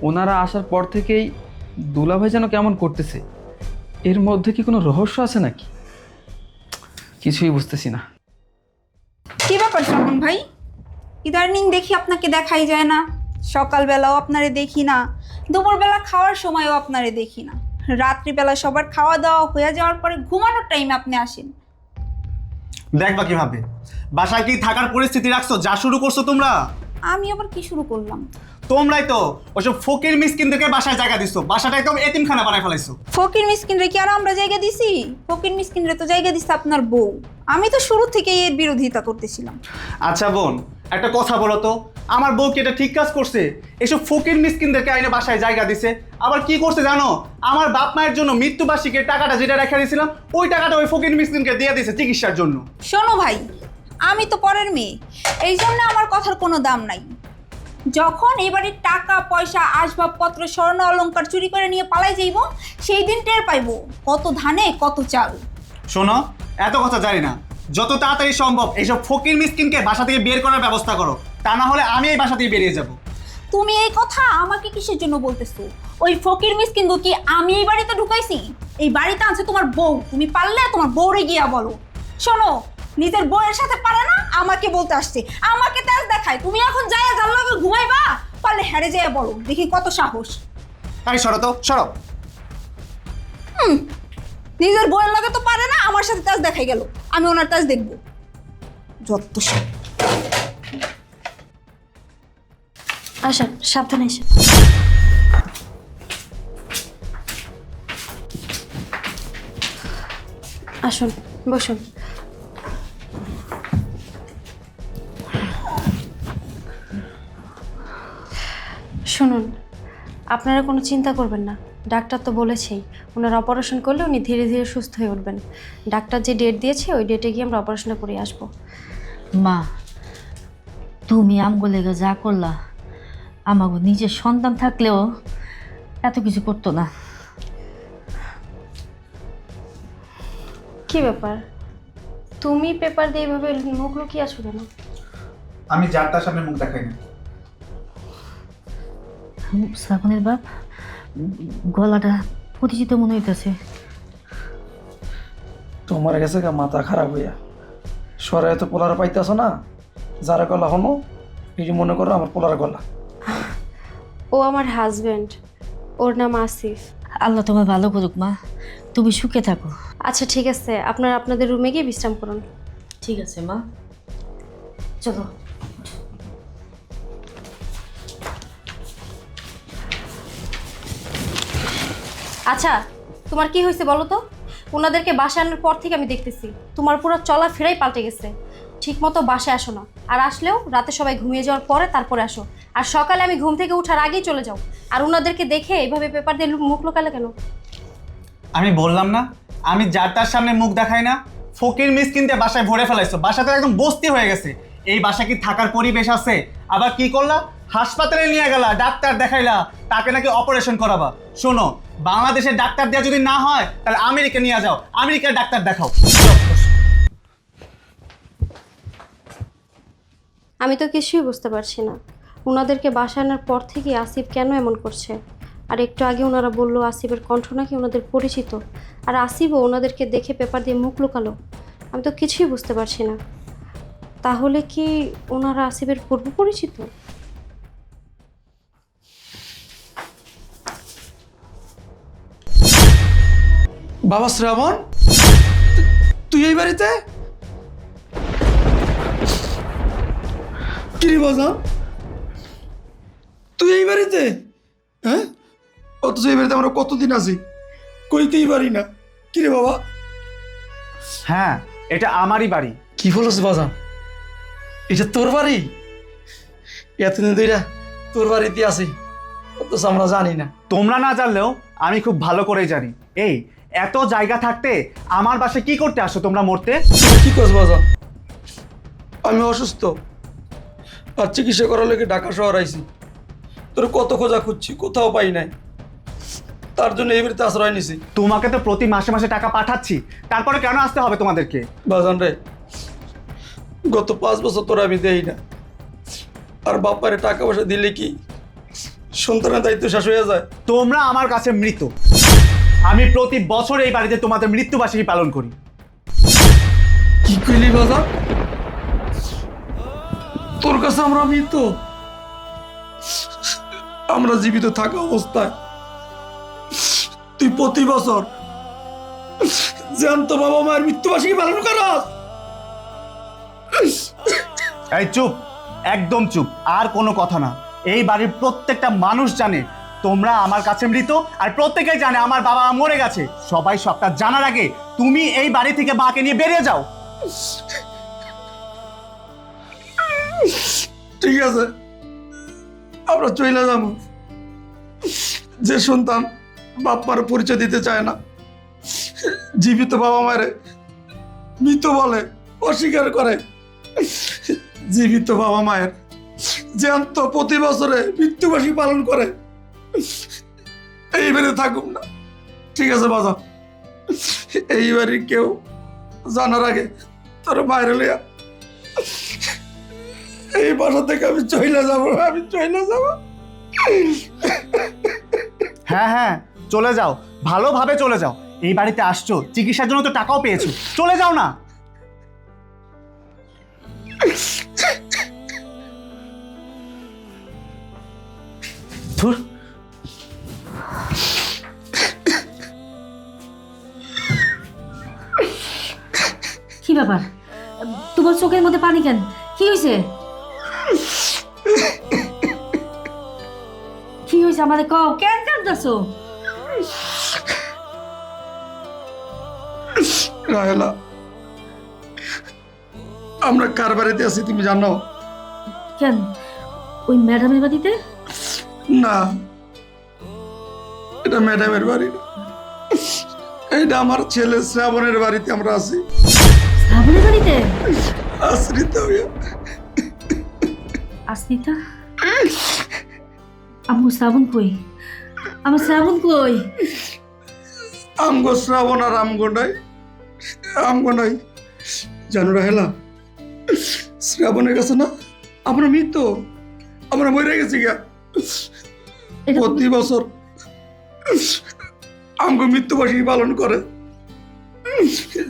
Speaker 7: ওনারা আসার পর থেকেই দুলা ভাই যেন কেমন করতেছে। এর মধ্যে কি কোনো রহস্য আছে নাকি? কিছুই বুঝতেছি না।
Speaker 6: কি ব্যাপার শ্রাবণ ভাই? ইদানিং দেখি আপনাকে দেখাই যায় না, সকালবেলাও আপনারে দেখি না, দুপুরবেলা খাওয়ার সময়ও আপনারে দেখি না, রাত্রিবেলা সবার খাওয়া দাওয়া হয়ে যাওয়ার পরে ঘুমানোর টাইমে আপনি আসেন।
Speaker 3: দেখবা কিভাবে বাসায় কি থাকার পরিস্থিতি রাখছো? যা শুরু করছো তোমরা।
Speaker 6: আমি আবার কি শুরু করলাম?
Speaker 3: তোমরাই তো ওসব ফকির মিসকিনদেরকে বাসায় জায়গা দিছো। বাসাটা একদম এতিমখানা বানায় ফেলাইছো।
Speaker 6: ফকির মিসকিনরে কি আর আমরা জায়গা দিছি? ফকির মিসকিনরে তো জায়গা দিছে আপনার বউ। আমি তো শুরু থেকেই এর বিরোধিতা করতেছিলাম।
Speaker 3: আচ্ছা বোন, একটা কথা বলো তো, আমার বউ কি এটা ঠিক কাজ করছে? এসব ফকির মিসকিনদেরকে আইনে বাসায় জায়গা দিছে। আবার কি করছে জানো? আমার বাপ মায়ের জন্য মৃত্যুবার্ষিকীর টাকাটা যেটা রেখে দিয়েছিলাম, ওই টাকাটা ওই ফকির মিসকিনকে দিয়ে দিছে চিকিৎসার জন্য।
Speaker 6: শোনো ভাই, আমি তো পরের মেয়ে, এই জন্য আমার কথার কোনো দাম নাই। যখন এই বাড়ির টাকা পয়সা আসবাবপত্র স্বর্ণ অলংকার চুরি করে নিয়ে পালাই যাইব, সেই দিন টের পাইবো কত ধানে কত চাল।
Speaker 3: শোনো, এত কথা জানি না। যত তাড়াতাড়ি সম্ভব এইসব ফকির মিসকিনকে বাসা থেকে বের করার ব্যবস্থা করো, তা না হলে আমি এই বাসা থেকে বেরিয়ে যাব।
Speaker 6: তুমি এই কথা আমাকে কিসের জন্য বলতেছো? ওই ফকির মিসকিন কি আমি এই বাড়িতে ঢুকাইছি? এই বাড়িতে আছে তোমার বউ, তুমি পারলে তোমার বউরে গিয়া বলো। শোনো, নিজের বউয়ের সাথে পারে না, আমাকে বলতে আসছে, আমাকে তেজ দেখায়। তুমি এখন যাইয়া জানলা ঘুমাইবা, পারলে হেরে যাইয়া বলো, দেখি কত সাহস।
Speaker 3: তাই সরো তো, সরো।
Speaker 6: নিজের বউয়ের লাগে তো পারে না, আমার সাথে তেজ দেখাই গেল, আমি ওনার তেজ দেখবো। যত সব।
Speaker 2: আসেন, সাবধানে এসে। আসুন, বসুন। শুনুন, আপনারা কোনো চিন্তা করবেন না। ডাক্তার তো বলেছেই ওনার অপারেশন করলে উনি ধীরে ধীরে সুস্থ হয়ে উঠবেন। ডাক্তার যে ডেট দিয়েছে ওই ডেটে গিয়ে আমরা অপারেশনটা করে আসবো।
Speaker 1: মা, তুমি আমগো লেগে যা করলা, আমাগো নিজের সন্তান থাকলেও এত কিছু করতো না।
Speaker 2: কি ব্যাপার, তুমি পেপার দিয়ে এভাবে মুখ লুকিয়ে আছো কেন?
Speaker 3: আমি যার তার সামনে মুখ দেখাই না।
Speaker 1: শ্রাবণের বাপ, গলাটা পরিচিত মনে হইতেছে।
Speaker 4: তোমার গেছে গা মাথা খারাপ হইয়া, সরাই তো পোলার পাইতেছ না, যারা গলা হনো এই যে মনে করো আমার পোলার গলা।
Speaker 2: ও আমার হাজবেন্ড, ওর নাম আসিফ।
Speaker 1: আল্লাহ তোমার ভালো করুক মা, তুমি সুখে থাকো।
Speaker 2: আচ্ছা ঠিক আছে, আপনারা আপনাদের রুমে গিয়ে বিশ্রাম করুন।
Speaker 1: ঠিক আছে মা, চলো।
Speaker 2: আচ্ছা, তোমার কি হয়েছে বলো তো? ওনাদেরকে বাসায় আনার পর থেকে আমি দেখতেছি তোমার পুরো চলাফেরাই পাল্টে গেছে। ঠিক মতো বাসায় আসো না, আর আসলেও রাতে সবাই ঘুমিয়ে যাওয়ার পরে তারপরে আসো, আর সকালে আমি ঘুম থেকে ওঠার আগেই চলে যাও। আর ওনাদেরকে দেখে এভাবে পেপার দিয়ে মুখ লোকালে কেন?
Speaker 3: আমি বললাম না, আমি যার তার সামনে মুখ দেখাই না। ফকির মিসকিনতে বাসায় ভরে ফেলাইছো, বাসা তো একদম বস্তি হয়ে গেছে। এই বাসা কি থাকার পরিবেশ আছে? আবার কি করলা? হাসপাতালে নিয়ে গেলা, ডাক্তার দেখাইলা, তাকে নাকি অপারেশন করাবা। শোনো, বাংলাদেশের ডাক্তার দেওয়া যদি না হয় তাহলে আমেরিকা নিয়ে যাও, আমেরিকার ডাক্তার দেখাও।
Speaker 2: আমি তো কিছুই বুঝতে পারছি না, ওনাদেরকে বাসায় আনার পর থেকে আসিফ কেন এমন করছে। আর একটু আগে ওনারা বললো আসিফের কণ্ঠ নাকি ওনাদের পরিচিত, আর আসিফও ওনাদেরকে দেখে পেপার দিয়ে মুখ লুকালো। আমি তো কিছুই বুঝতে পারছি না। তাহলে কি ওনারা আসিফের পূর্ব পরিচিত?
Speaker 4: বাবা শ্রাবণ, তুই এই বাড়িতে? কিরে বাজান, তুই এই বাড়িতে? হ্যাঁ, অথচ এই বাড়িতে আমরা কতদিন আছি, কইতেই পারি না। কিরে বাবা?
Speaker 3: হ্যাঁ, এটা আমারই বাড়ি।
Speaker 4: কি বলছ বাজান? এটা তোর বাড়ি? এতদিন ধরে তোর বাড়িতে আছি, অথচ আমরা জানি না।
Speaker 3: তোমরা না জানলেও আমি খুব ভালো করেই জানি। এই এত জায়গা থাকতে আমার বাসায় কি করতে আসো তোমরা মরতে?
Speaker 4: তুই কি করছ বাজান? আমি অসুস্থ আর চিকিৎসা করার লেগে ঢাকা শহর আইছি। তোর কত খোঁজা খুঁজছি, কোথাও পাই নাই, তার জন্য এই বাড়িতে আশ্রয় নিছি।
Speaker 3: তোমাকে তো প্রতি মাসে মাসে টাকা পাঠাচ্ছি, তারপরে কেন আসতে হবে তোমাদেরকে?
Speaker 4: বাজান রে, গত 5 বছর তোরা আমি দেই না, আর বাপারে টাকা পয়সা দিলে কি সন্তানের দায়িত্ব শেষ হয়ে যায়?
Speaker 3: তোমরা আমার কাছে মৃত। আমি প্রতি বছর এই বাড়িতে তোমাদের মৃত্যুবার্ষিকী পালন করি।
Speaker 4: কি কইলি বাজান? তোর কাছে আমরা মৃত? আমরা জীবিত থাকা অবস্থায় তুই প্রতি বছর জ্যান্ত বাবা মায়ের মৃত্যুবার্ষিকী পালন করস?
Speaker 3: এই চুপ, একদম চুপ, আর কোনো কথা না। এই বাড়ির প্রত্যেকটা মানুষ জানে তোমরা আমার কাছে মৃত, আর প্রত্যেকেই জানে আমার বাবা মা মরে গেছে। সবাই সবটা জানার আগে তুমি এই বাড়ি থেকে মাকে নিয়ে বেরিয়ে যাও।
Speaker 4: ঠিক আছে, আমরা চলে যাব। যে সন্তান বাপ্পার পরিচয় দিতে চায় না, জীবিত বাবা মায়ের মৃত বলে, অস্বীকার করে, জীবিত বাবা মায়ের জ্যান্ত প্রতি বছরে মৃত্যুবার্ষিকী পালন করে, এইবারে থাকুক না। ঠিক আছে বাজান, এইবারে কেউ জানার আগে তোর বাইরে লিয়া এই বাসা থেকে আমি চলে যাব, আমি চলে যাব।
Speaker 3: হ্যাঁ হ্যাঁ, চলে যাও, ভালোভাবে চলে যাও। এই বাড়িতে আসছো, চিকিৎসার জন্য তো টাকাও পেয়েছো, চলে যাও না। ধুর,
Speaker 1: কি ব্যাপার? তোমার চোখের মধ্যে পানি কেন? কি হয়েছে? কি হয়েছে আমাদের কও, কেন কাঁদছো?
Speaker 4: রাহেলা, আমরা কার বাড়িতে আছি তুমি জানো?
Speaker 1: কেন, ওই ম্যাডামের বাড়িতে?
Speaker 4: না, এটা ম্যাডামের বাড়ি না, এটা আমার ছেলে শ্রাবণের বাড়িতে আমরা আছি।
Speaker 1: শ্রাবণের বাড়িতে?
Speaker 4: আশ্রিতা হইয়া।
Speaker 1: আসনিতা? আমগো শ্রাবণ কই? আমার শ্রাবণ কই?
Speaker 4: আমগো শ্রাবণ আর আমগো নাই জানো রাহেলা, শ্রাবণের কাছে না আমরা মৃত, আমরা মরে গেছি গা।
Speaker 1: এটা তুমি-
Speaker 4: প্রতি বছর আমগো মৃত্যুবার্ষিকী পালন করে,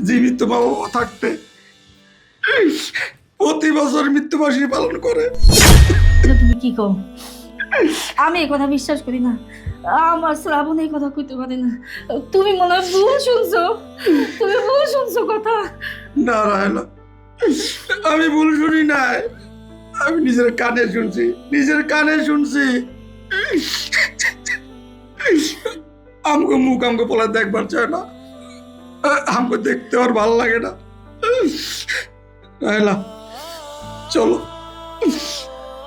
Speaker 4: জীবিত বাবা মা থাকতে প্রতি বছর মৃত্যুবার্ষিকী পালন করে।
Speaker 1: এটা তুমি কি কও? আমি এই কথা বিশ্বাস করি না। আমার শ্রাবণ এই কথা কইতে পারে না। তুমি মনে হয় ভুল শুনছো, তুমি ভুল শুনছো কথা।
Speaker 4: না রাহেলা, আমি ভুল শুনি নাই, আমি নিজের কানে শুনছি। আমগো মুখ আমগো পোলা দেখবার চায় না, আমগো দেখতে আর ভালো লাগে না। রাহেলা চলো,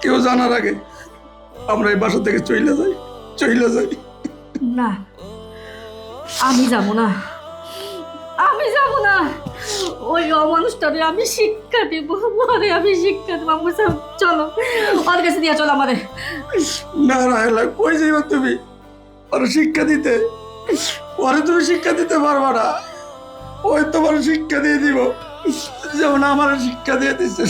Speaker 4: কেউ জানার আগে আমরা এই বাসা থেকে চলে যাই।
Speaker 1: না, আমি যাব না, ওই অমানুষটারে আমি শিক্ষা দেব, আমি শিক্ষা দেবো। আমার সাথে চলো, ওর কাছে দিয়ে চলো আমাদের।
Speaker 4: না রাহেলা, কই যাইবা তুমি? ওরা শিক্ষা দিতে, ওরে তুমি শিক্ষা দিতে পারবা না। ওই তোমার শিক্ষা দিয়ে দিব, যেমন আমার শিক্ষা দিয়ে দিচ্ছে।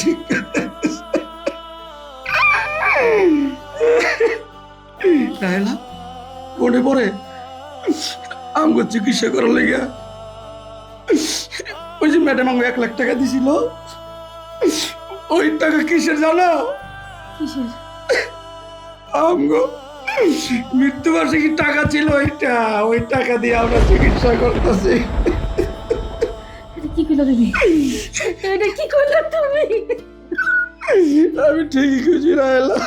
Speaker 4: রাহেলা, মনে পড়ে আমগো চিকিৎসা করার লেগে ওই যে ম্যাডাম আমাকে 1 লাখ টাকা দিছিল, ওই টাকা কিসের জানো?
Speaker 1: কিসের?
Speaker 4: আমগো মৃত্যুবার্ষিকী টাকা ছিল, ওই টাকা দিয়ে আমরা চিকিৎসা করতেছি।
Speaker 1: এটা কি করলে তুমি? এটা কি করলে তুমি?
Speaker 4: আমি ঠিকই খুঁজি রাহেলা,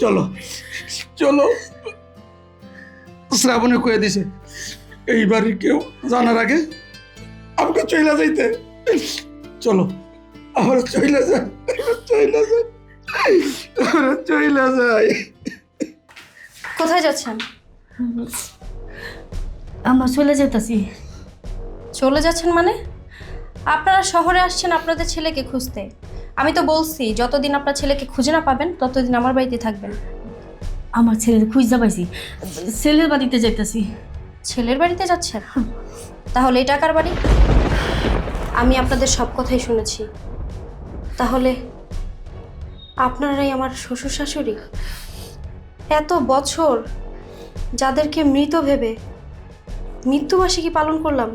Speaker 4: চলো শ্রাবণে কয়ে দিছে এইবারই কেউ জানার আগে আমাকে চলে যাইতে। চলো আমার চইলা যায়, চইলা যায়, আমার চইলা যায়।
Speaker 2: কোথায় যাচ্ছেন?
Speaker 1: আমরা চলে যেতেছি।
Speaker 2: চলে যাচ্ছেন মানে? আপনারা শহরে আসছেন আপনাদের ছেলেকে খুঁজতে। আমি তো বলছি যতদিন আপনার ছেলেকে খুঁজে না পাবেন ততদিন আমার বাড়িতে থাকবেন।
Speaker 1: আমার ছেলের খুঁজতে পাইছি, ছেলের বাড়িতে যাইতেছি।
Speaker 2: ছেলের বাড়িতে যাচ্ছেন? তাহলে এই টাকার বাড়ি? আমি আপনাদের সব কথাই শুনেছি। তাহলে আপনারাই আমার শ্বশুর শাশুড়ি? এত বছর যাদেরকে মৃত ভেবে মৃত্যুবার্ষিকী পালন করলাম,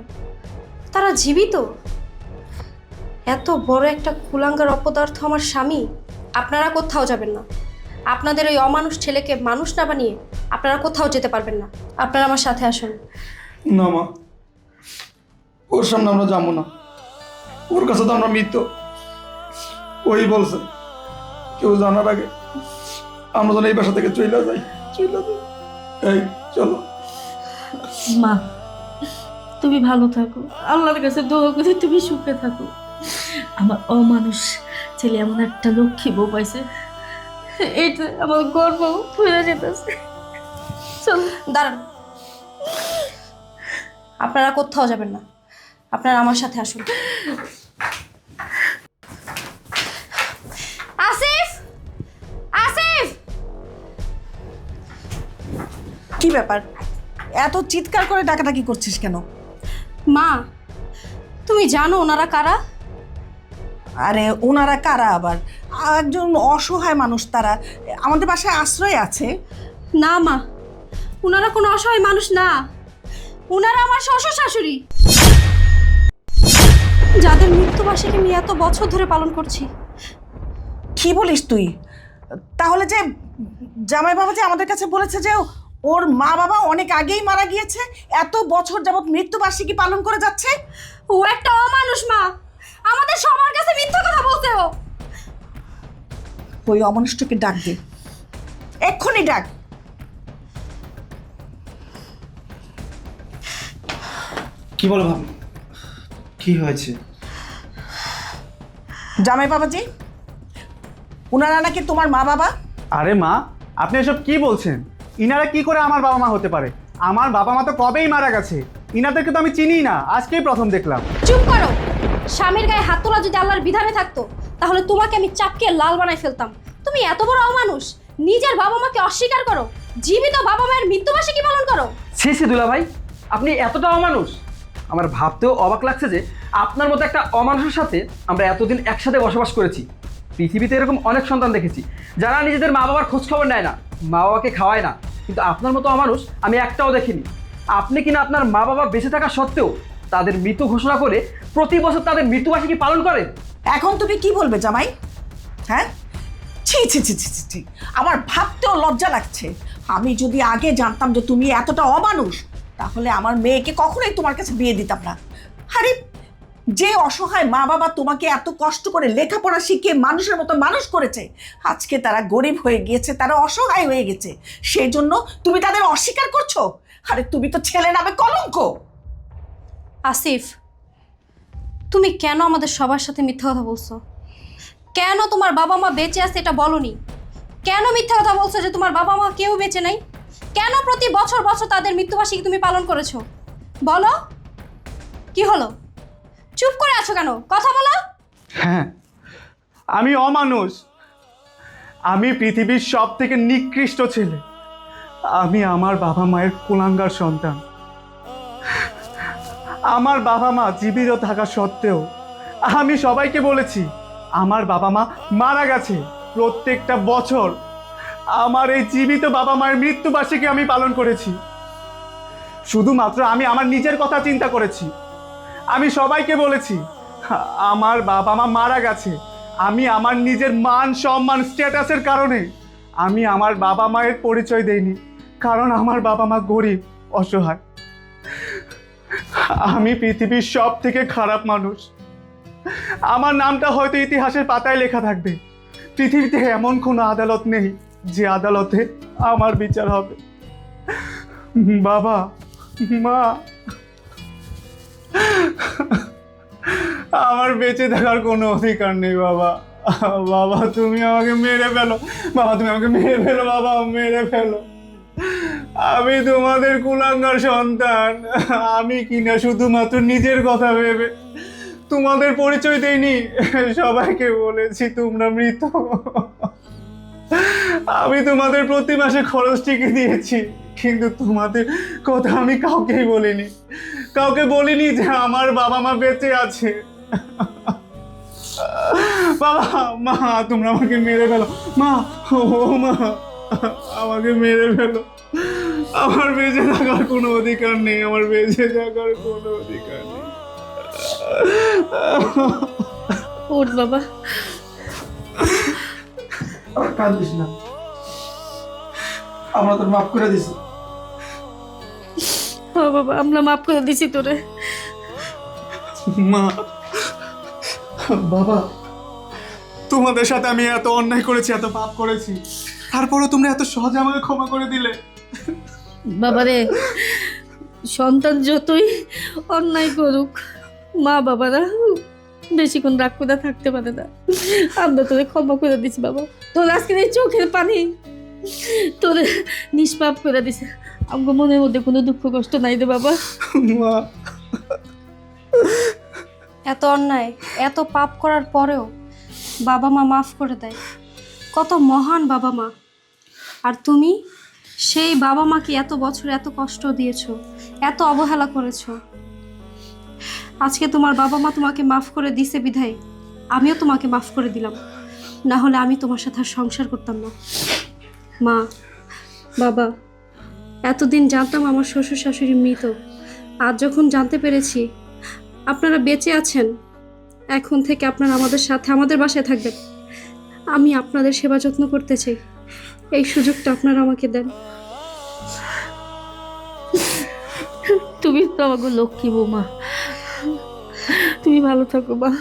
Speaker 2: তারা জীবিত? এত বড় একটা কুলাঙ্গার অপদার্থ আমার স্বামী। আপনারা কোথাও যাবেন না। আপনাদের ওই অমানুষ ছেলেকে মানুষ না বানিয়ে আপনারা কোথাও যেতে পারবেন না। আপনারা আমার সাথে আসুন।
Speaker 4: না মা, ওর সামনে আমরা যাবো না। ওর কাছে তো আমরা মৃত। ওই বলছে কেউ জানার আগে আমরা যেন এই বাসা থেকে চইলা যাই, চইলা যাই। এই চলো।
Speaker 1: মা, তুমি ভালো থাকো, আল্লাহর কাছে দোয়া করি তুমি সুখে থাকো। আমার অমানুষ ছেলে এমন একটা লক্ষ্মী বউ পাইছে, এইটা আমার গর্ব হয়ে যেতেছে। চল।
Speaker 2: দাঁড়ান, আপনারা কোথাও যাবেন না। আপনারা আমার সাথে আসুন। আসিফ, আসিফ!
Speaker 5: কি ব্যাপার, এত চিৎকার করে ডাকাডাকি করছিস কেন?
Speaker 2: মা, তুমি জানো ওনারা কারা?
Speaker 5: আরে ওনারা কারা আবার? একজন অসহায় মানুষ, তারা আমাদের বাসায় আশ্রয় আছে।
Speaker 2: না মা, ওনারা কোনো অসহায় মানুষ না। ওনারা আমার শ্বশুর শাশুড়ি, যাদের মৃত্যুবার্ষিকী আমি এত বছর ধরে পালন করছি।
Speaker 5: কি বলিস তুই? তাহলে যে জামাই বাবা যে আমাদের কাছে বলেছে যে ওর মা বাবা অনেক আগেই মারা গিয়েছে, এত বছর যাবৎ মৃত্যুবার্ষিকী পালন করে যাচ্ছে।
Speaker 2: ও একটা অমানুষ মা, আমাদের সবার কাছে মিথ্যা কথা বলছে ও।
Speaker 5: ওই অমানুষটাকে ডাক দে, এক্ষুনি ডাক।
Speaker 3: কি বলো ভাবি, কি হয়েছে?
Speaker 5: জামাই বাবাজি, ওনারা নাকি তোমার মা বাবা?
Speaker 3: আরে মা, আপনি এসব কি বলছেন? ইনারা কি করে আমার বাবা মা হতে পারে? আমার বাবা মা তো কবেই মারা গেছে। ইনাদেরকে তো আমি চিনিই না, আজকেই প্রথম দেখলাম।
Speaker 2: চুপ করো। স্বামীর গায়ে হাত তোলা যদি আল্লাহর বিধানে থাকতো তাহলে তোমাকে আমি চাপকে লাল বানাই ফেলতাম। তুমি এত বড় অমানুষ, নিজের বাবা মাকে অস্বীকার করো, জীবিত বাবা মায়ের মৃত্যুবার্ষিকী পালন করো।
Speaker 7: ছি ছি দুলা ভাই, আপনি এতটা অমানুষ! আমার ভাবতেও অবাক লাগছে যে আপনার মতো একটা অমানুষের সাথে আমরা এতদিন একসাথে বসবাস করেছি। পৃথিবীতে এরকম অনেক সন্তান দেখেছি যারা নিজেদের মা বাবার খোঁজ খবর নেয় না, মা বাবাকে খাওয়ায় না, কিন্তু আপনার মতো অমানুষ আমি একটাও দেখিনি। আপনি কিনা আপনার মা বাবা বেঁচে থাকা সত্ত্বেও তাদের মৃত্যু ঘোষণা করে প্রতি বছর তাদের মৃত্যুবার্ষিকী পালন করেন।
Speaker 5: এখন তুমি কি বলবে জামাই? হ্যাঁ, ছি ছি ছি ছি ছি ছি, আমার ভাবতেও লজ্জা লাগছে। আমি যদি আগে জানতাম যে তুমি এতটা অমানুষ, তাহলে আমার মেয়েকে কখনোই তোমার কাছে বিয়ে দিতাম না। আরে যে অসহায় মা বাবা তোমাকে এত কষ্ট করে লেখাপড়া শিখিয়ে মানুষের মতো মানুষ করেছে, আজকে তারা গরিব হয়ে গিয়েছে, তারা অসহায় হয়ে গেছে, সেই জন্য তুমি তাদের অস্বীকার করছো? আরে তুমি তো ছেলে নামে কলঙ্ক।
Speaker 2: আসিফ, তুমি কেন আমাদের সবার সাথে মিথ্যা কথা বলছো? কেন তোমার বাবা মা বেঁচে আছে এটা বলনি? কেন মিথ্যা কথা বলছো যে তোমার বাবা মা কেউ বেঁচে নাই? কেন প্রতি বছর বছর তাদের মৃত্যুবার্ষিকী তুমি পালন করেছো? বলো, কি হলো? চুপ করে আছো কেন? কথা বলো।
Speaker 3: হ্যাঁ, আমি অমানুষ। আমি পৃথিবীর সব থেকে নিকৃষ্ট ছেলে। আমি আমার বাবা মায়ের কুলাঙ্গার সন্তান। আমার বাবা মা জীবিত থাকা সত্ত্বেও আমি সবাইকে বলেছি আমার বাবা মা মারা গেছে। প্রত্যেকটা বছর আমার এই জীবিত বাবা মায়ের মৃত্যুবার্ষিকী আমি পালন করেছি। শুধুমাত্র আমি আমার নিজের কথা চিন্তা করেছি। আমি সবাইকে বলেছি আমার বাবা মা মারা গেছে। আমি আমার নিজের মান সম্মান স্ট্যাটাসের কারণে আমি আমার বাবা মায়ের পরিচয় দেইনি, কারণ আমার বাবা মা গরিব অসহায়। আমি পৃথিবীর সব থেকে খারাপ মানুষ। আমার নামটা হয়তো ইতিহাসের পাতায় লেখা থাকবে। পৃথিবীতে এমন কোনো আদালত নেই যে আদালতে আমার বিচার হবে। বাবা মা আমার বেঁচে থাকার কোনো অধিকার নেই বাবা। বাবা তুমি আমাকে মেরে ফেলো, বাবা তুমি আমাকে মেরে ফেলো, বাবা মেরে ফেলো। আমি তোমাদের কুলাঙ্গার সন্তান। আমি কিনা শুধুমাত্র নিজের কথা ভেবে তোমাদের পরিচয় দেইনি, সবাইকে বলেছি তোমরা মৃত। আমি তোমাদের প্রতি মাসে খরচ ঠিকই দিয়েছি, কিন্তু তোমাদের কথা আমি কাউকেই বলিনি, কাউকে বলিনি যে আমার বাবা মা বেঁচে আছে। বাবা, মা তোমরা আমাকে মেরে ফেলো, মা ও মা আমাকে মেরে ফেলো। আমার বেঁচে থাকার কোনো অধিকার নেই, আমার বেঁচে থাকার কোনো অধিকার নেই।
Speaker 1: ওঠ বাবা।
Speaker 4: আর কাঁদিস না, আমরা তোর মাফ করে দিছি।
Speaker 1: ও বাবা, আমরা মাফ করে দিছি তোরে।
Speaker 3: মা, বাবা তোমাদের সাথে আমি এত অন্যায় করেছি, এত পাপ করেছি, তারপরও তোমরা এত সহজে আমাকে ক্ষমা করে দিলে।
Speaker 1: বাবারে, সন্তান যতই অন্যায় করুক, মা বাবারা বেশিক্ষণ রাগ করে থাকতে পারে না। আমরা তোরে ক্ষমা করে দিছি বাবা। তোর আজকের এই চোখের পানি তোরে নিষ্পাপ করে দিছে। আমার মনের মধ্যে কোনো দুঃখ কষ্ট নাই রে বাবা।
Speaker 3: মা,
Speaker 2: এত অন্যায়, এত পাপ করার পরেও বাবা মা মাফ করে দেয়। কত মহান বাবা মা। আর তুমি সেই বাবা মাকে এত বছর এত কষ্ট দিয়েছো, এত অবহেলা করেছো। আজকে তোমার বাবা মা তোমাকে মাফ করে দিছে বিধায় আমিও তোমাকে মাফ করে দিলাম, না হলে আমি তোমার সাথে আর সংসার করতাম না। মা, বাবা, এতদিন জানতাম আমার শ্বশুর শাশুড়ি মৃত, আজ যখন জানতে পেরেছি আপনারা বেঁচে আছেন, এখন থেকে আপনারা আমাদের সাথে আমাদের বাসায় থাকবেন। আমি আপনাদের সেবা যত্ন করতে চাই, এই সুযোগটা আপনারা আমাকে দেন।
Speaker 1: তুমি তো আমাকে লক্ষ্মী বৌমা, তুমি ভালো থাকো মা।